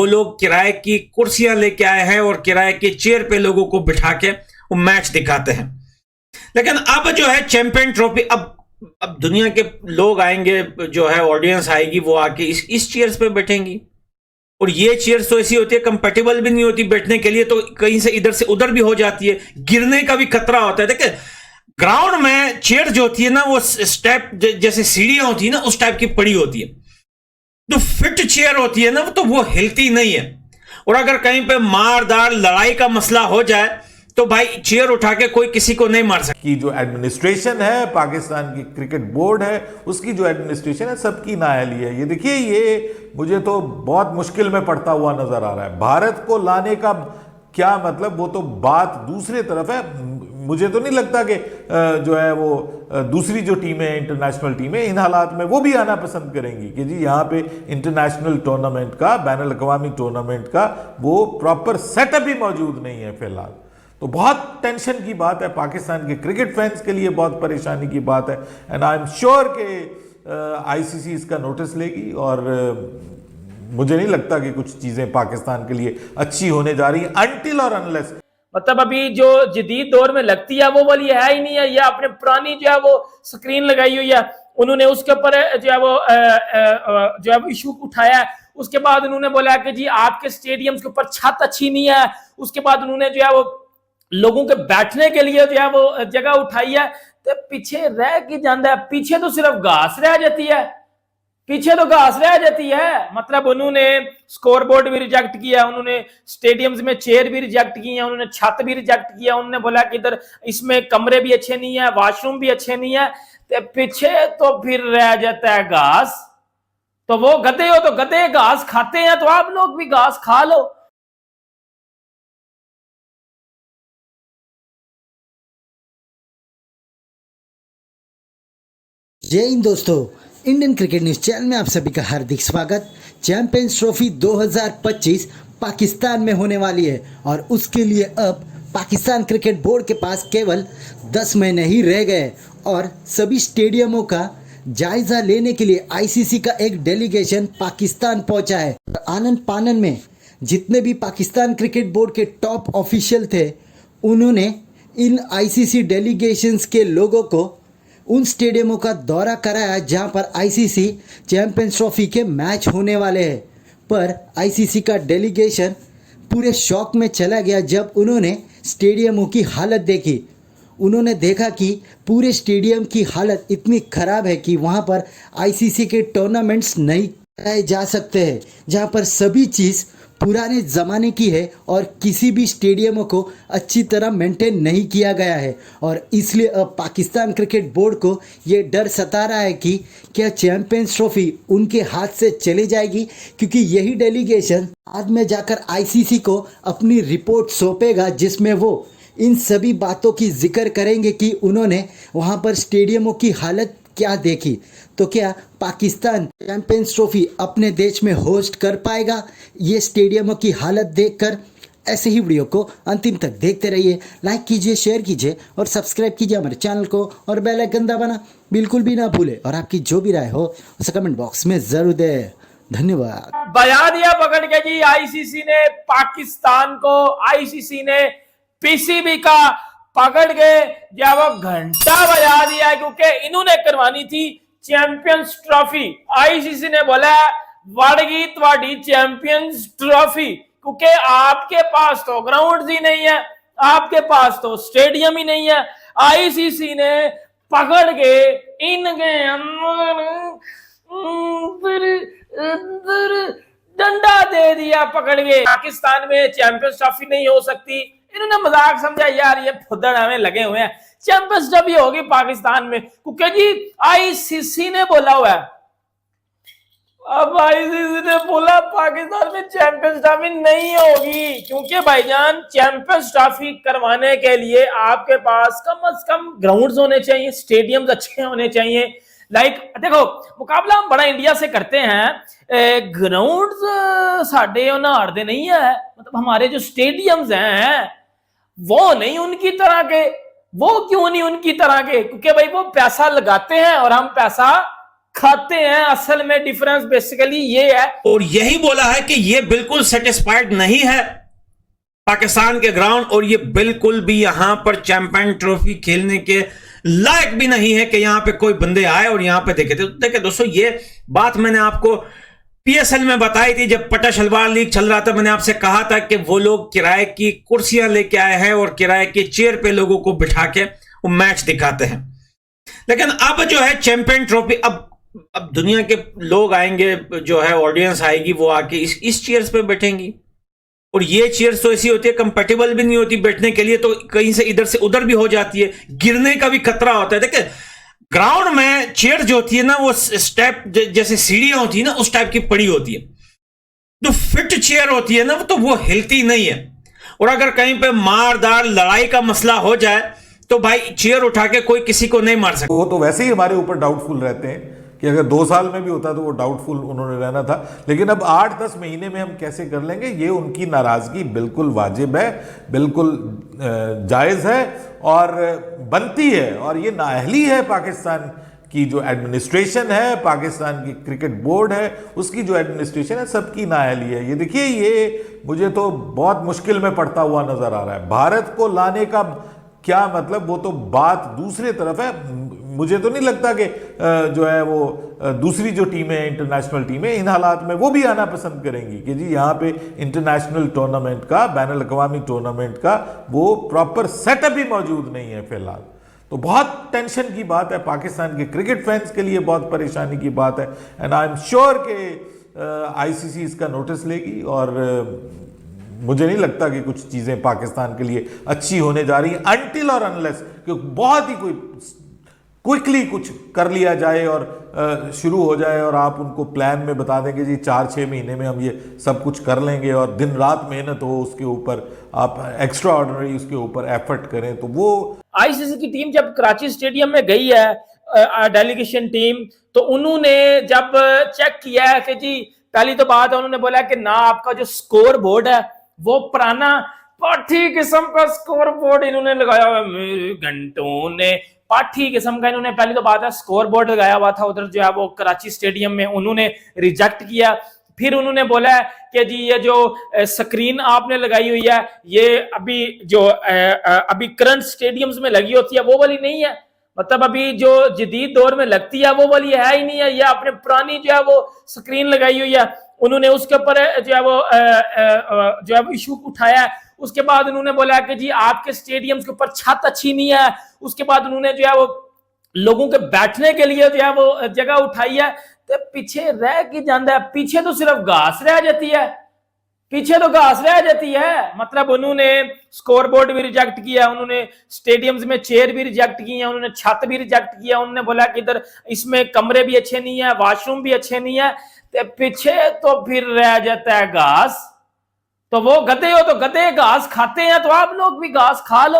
लोग किराए की कुर्सियां लेके आए हैं और किराए के चेयर पे लोगों को बिठा के वो मैच दिखाते हैं। लेकिन अब जो है चैंपियन ट्रॉफी, अब दुनिया के लोग आएंगे, जो है ऑडियंस आएगी, वो आके इस चेयर्स पे बैठेंगी। और ये चेयर्स तो ऐसी होती है, कंपेटेबल भी नहीं होती बैठने के लिए, तो कहीं से इधर से उधर भी हो जाती है, गिरने का भी खतरा होता है। देखिए ग्राउंड में चेयर जो होती है ना, वो स्टेप जैसे सीढ़ियां होती है ना, उस टाइप की पड़ी होती है। जो फिट चेयर होती है ना, तो वो हिलती नहीं है। और अगर कहीं पे मारदार लड़ाई का मसला हो जाए तो भाई चेयर उठा के कोई किसी को नहीं मार सकता। की जो एडमिनिस्ट्रेशन है, पाकिस्तान की क्रिकेट बोर्ड है, उसकी जो एडमिनिस्ट्रेशन है, सबकी नाअहली है। ये देखिए, ये मुझे तो बहुत मुश्किल में पड़ता हुआ नजर आ रहा है। भारत को लाने का क्या मतलब, वो तो बात दूसरी तरफ है। मुझे तो नहीं लगता कि जो है वो दूसरी जो टीमें, इंटरनेशनल टीमें, इन हालात में वो भी आना पसंद करेंगी कि जी यहाँ पे इंटरनेशनल टूर्नामेंट का, बैनुल अक़वामी टूर्नामेंट का वो प्रॉपर सेटअप ही मौजूद नहीं है फिलहाल। तो बहुत टेंशन की बात है, पाकिस्तान के क्रिकेट फैंस के लिए बहुत परेशानी की बात है। एंड आई एम श्योर कि आईसीसी इसका नोटिस लेगी और मुझे नहीं लगता कि कुछ चीजें पाकिस्तान के लिए अच्छी होने जा रही है अनटिल और अनलेस। मतलब अभी जो जदीद दौर में लगती है वो वाली है ही नहीं है, या अपने पुरानी जो है वो स्क्रीन लगाई हुई है, उन्होंने उसके ऊपर जो है वो इशू उठाया है। उसके बाद उन्होंने बोला कि जी आपके स्टेडियम के ऊपर छत अच्छी नहीं है। उसके बाद उन्होंने जो है वो लोगों के बैठने के लिए जो है वो जगह उठाई है, तो पीछे रह के जाता है। पीछे तो सिर्फ घास रह जाती है, पीछे तो घास रह जाती है। मतलब उन्होंने स्कोरबोर्ड भी रिजेक्ट किया, उन्होंने स्टेडियम्स में चेयर भी रिजेक्ट किया, उन्होंने छत भी रिजेक्ट किया, उन्होंने बोला कि इधर इसमें कमरे भी अच्छे नहीं है, वॉशरूम भी अच्छे नहीं है, तो पीछे तो फिर रह जाता है घास। तो वो गधे हो तो गधे घास खाते हैं, तो आप लोग भी घास खा लो। जय हिंद दोस्तों, इंडियन क्रिकेट न्यूज चैनल में आप सभी का हार्दिक स्वागत। चैंपियंस ट्रॉफी 2025 पाकिस्तान में होने वाली है और उसके लिए अब पाकिस्तान क्रिकेट बोर्ड के पास केवल 10 महीने ही रह गए और सभी स्टेडियमों का जायजा लेने के लिए आईसीसी का एक डेलीगेशन पाकिस्तान पहुंचा है। आनन फानन में जितने भी पाकिस्तान क्रिकेट बोर्ड के टॉप ऑफिशियल थे, उन्होंने इन आईसीसी डेलीगेशंस के लोगों को उन स्टेडियमों का दौरा कराया जहां पर आईसीसी चैंपियंस ट्रॉफी के मैच होने वाले हैं। पर आईसीसी का डेलीगेशन पूरे शॉक में चला गया जब उन्होंने स्टेडियमों की हालत देखी। उन्होंने देखा कि पूरे स्टेडियम की हालत इतनी ख़राब है कि वहां पर आईसीसी के टूर्नामेंट्स नहीं कराए जा सकते हैं, जहां पर सभी चीज़ पुराने ज़माने की है और किसी भी स्टेडियमों को अच्छी तरह मेंटेन नहीं किया गया है। और इसलिए अब पाकिस्तान क्रिकेट बोर्ड को ये डर सता रहा है कि क्या चैंपियंस ट्रॉफी उनके हाथ से चली जाएगी, क्योंकि यही डेलीगेशन बाद में जाकर आईसीसी को अपनी रिपोर्ट सौंपेगा जिसमें वो इन सभी बातों की जिक्र करेंगे कि उन्होंने वहाँ पर स्टेडियमों की हालत क्या देखी। तो क्या पाकिस्तान चैंपियंस ट्रॉफी अपने देश में होस्ट कर पाएगा ये स्टेडियमों की हालत देखकर? ऐसे ही वीडियो को अंतिम तक देखते रहिए, लाइक कीजिए, शेयर कीजिए और सब्सक्राइब कीजिए हमारे चैनल को और बेल आइकन दबाना बिल्कुल भी ना भूले। और आपकी जो भी राय हो उसे कमेंट बॉक्स में जरूर दें। धन्यवाद। बजा दिया पकड़ के जी आईसीसी ने पाकिस्तान को, आईसीसी ने पीसीबी का पकड़ के जब वो घंटा बजा दिया, क्योंकि इन्होंने करवानी थी चैंपियंस ट्रॉफी। आईसीसी ने बोला वड़गी त्वाडी चैंपियंस ट्रॉफी, क्योंकि आपके पास तो ग्राउंड ही नहीं है, आपके पास तो स्टेडियम ही नहीं है। आईसीसी ने पकड़ के इनके अंदर डंडा दे दिया पकड़ के। पाकिस्तान में चैंपियंस ट्रॉफी नहीं हो सकती, इन्होंने मजाक समझा यार, ये फुद्दड़ हमें लगे हुए हैं। चैंपियंस ट्रॉफी होगी पाकिस्तान में, क्योंकि जी आईसीसी ने बोला हुआ है। अब आईसीसी ने बोला पाकिस्तान में चैंपियंस ट्रॉफी नहीं होगी, क्योंकि भाईजान चैंपियंस ट्रॉफी करवाने के लिए आपके पास कम से कम ग्राउंड्स होने चाहिए, स्टेडियम्स अच्छे होने चाहिए। लाइक देखो, मुकाबला हम बड़ा इंडिया से करते हैं, ग्राउंड्स साढ़े उन्हाड़ दे नहीं है। मतलब हमारे जो स्टेडियम्स हैं वो नहीं उनकी तरह के। वो क्यों नहीं उनकी तरह के? क्योंकि भाई वो पैसा लगाते हैं और हम पैसा खाते हैं। असल में डिफरेंस बेसिकली ये है। और यही बोला है कि ये बिल्कुल सेटिस्फाइड नहीं है पाकिस्तान के ग्राउंड, और ये बिल्कुल भी यहां पर चैंपियन ट्रॉफी खेलने के लायक भी नहीं है कि यहां पे कोई बंदे आए और यहां पे देखे। तो देखिए दोस्तों, ये बात मैंने आपको पीएसएल में बताई थी जब पटा शलवार लीग चल रहा था। मैंने आपसे कहा था कि वो लोग किराए की कुर्सियां लेके आए हैं और किराए की चेयर पे लोगों को बिठा के वो मैच दिखाते हैं। लेकिन अब जो है चैंपियन ट्रॉफी, अब दुनिया के लोग आएंगे, जो है ऑडियंस आएगी, वो आके इस चेयर्स पे बैठेंगी। और ये चेयर्स तो ऐसी होती है, कंपेटेबल भी नहीं होती बैठने के लिए, तो कहीं से इधर से उधर भी हो जाती है, गिरने का भी खतरा होता है। देखिए ग्राउंड में चेयर जो होती है ना, वो स्टेप जैसे सीढ़ियां होती है ना, उस टाइप की पड़ी होती है। जो फिट चेयर होती है ना, तो वो हिलती नहीं है। और अगर कहीं पे मारदार लड़ाई का मसला हो जाए तो भाई चेयर उठा के कोई किसी को नहीं मार सकता। वो तो वैसे ही हमारे ऊपर डाउटफुल रहते हैं कि अगर 2 साल में भी होता तो वो डाउटफुल उन्होंने रहना था। लेकिन अब 8-10 महीने में हम कैसे कर लेंगे, ये उनकी नाराजगी बिल्कुल वाजिब है, बिल्कुल जायज़ है और बनती है। और ये नाअहली है पाकिस्तान की जो एडमिनिस्ट्रेशन है, पाकिस्तान की क्रिकेट बोर्ड है, उसकी जो एडमिनिस्ट्रेशन है, सबकी नाअहली है। ये देखिए, ये मुझे तो बहुत मुश्किल में पड़ता हुआ नजर आ रहा है। भारत को लाने का क्या मतलब, वो तो बात दूसरी तरफ है। मुझे तो नहीं लगता कि जो है वो दूसरी जो टीमें, इंटरनेशनल टीमें, इन हालात में वो भी आना पसंद करेंगी कि जी यहाँ पे इंटरनेशनल टूर्नामेंट का, बैनुल अक़वामी टूर्नामेंट का वो प्रॉपर सेटअप ही मौजूद नहीं है फिलहाल। तो बहुत टेंशन की बात है, पाकिस्तान के क्रिकेट फैंस के लिए बहुत परेशानी की बात है। एंड आई एम श्योर कि आईसीसी इसका नोटिस लेगी और मुझे नहीं लगता कि कुछ चीज़ें पाकिस्तान के लिए अच्छी होने जा रही हैं अनटिल और अनलेस कि बहुत ही कोई क्विकली कुछ कर लिया जाए और शुरू हो जाए और आप उनको प्लान में बता देंगे जी 4-6 महीने में हम ये सब कुछ कर लेंगे और दिन रात मेहनत हो उसके ऊपर, आप एक्स्ट्रा ऑर्डिनरी उसके ऊपर एफर्ट करें। तो वो आईसीसी की टीम जब कराची स्टेडियम में गई है, डेलीगेशन टीम, तो उन्होंने जब चेक किया है कि जी, पहली तो बात है, उन्होंने बोला कि ना आपका जो स्कोर बोर्ड है वो पुराना पाठी किस्म का स्कोर बोर्ड इन्होंने लगाया हुआ, घंटों ने पाठी किस्म का इन्होंने, पहली तो बात है, स्कोर बोर्ड लगाया हुआ था उधर जो है वो कराची स्टेडियम में, उन्होंने रिजेक्ट किया। फिर उन्होंने बोला है कि जी ये जो स्क्रीन आपने लगाई हुई है, ये अभी जो अभी करंट स्टेडियम्स में लगी होती है वो वाली नहीं है, मतलब अभी जो जदीद दौर में लगती है वो वाली है ही नहीं है, ये आपने पुरानी जो है वो स्क्रीन लगाई हुई है। उन्होंने उसके ऊपर जो है वो इशू उठाया है। उसके बाद उन्होंने बोला कि जी आपके स्टेडियम्स के ऊपर छत अच्छी नहीं है। उसके बाद उन्होंने जो है वो लोगों के बैठने के लिए जो है वो जगह उठाई है, तो पीछे रह की जाता है, पीछे तो सिर्फ घास रह जाती है, पीछे तो घास रह जाती है। मतलब उन्होंने स्कोर बोर्ड भी रिजेक्ट किया, उन्होंने स्टेडियम्स में चेयर भी रिजेक्ट की है, उन्होंने छत भी रिजेक्ट किया, उन्होंने बोला कि इधर इसमें कमरे भी अच्छे नहीं है, वॉशरूम भी अच्छे नहीं है, तो पीछे तो फिर रह जाता है घास। तो वो गधे हो तो गधे घास खाते हैं, तो आप लोग भी घास खा लो।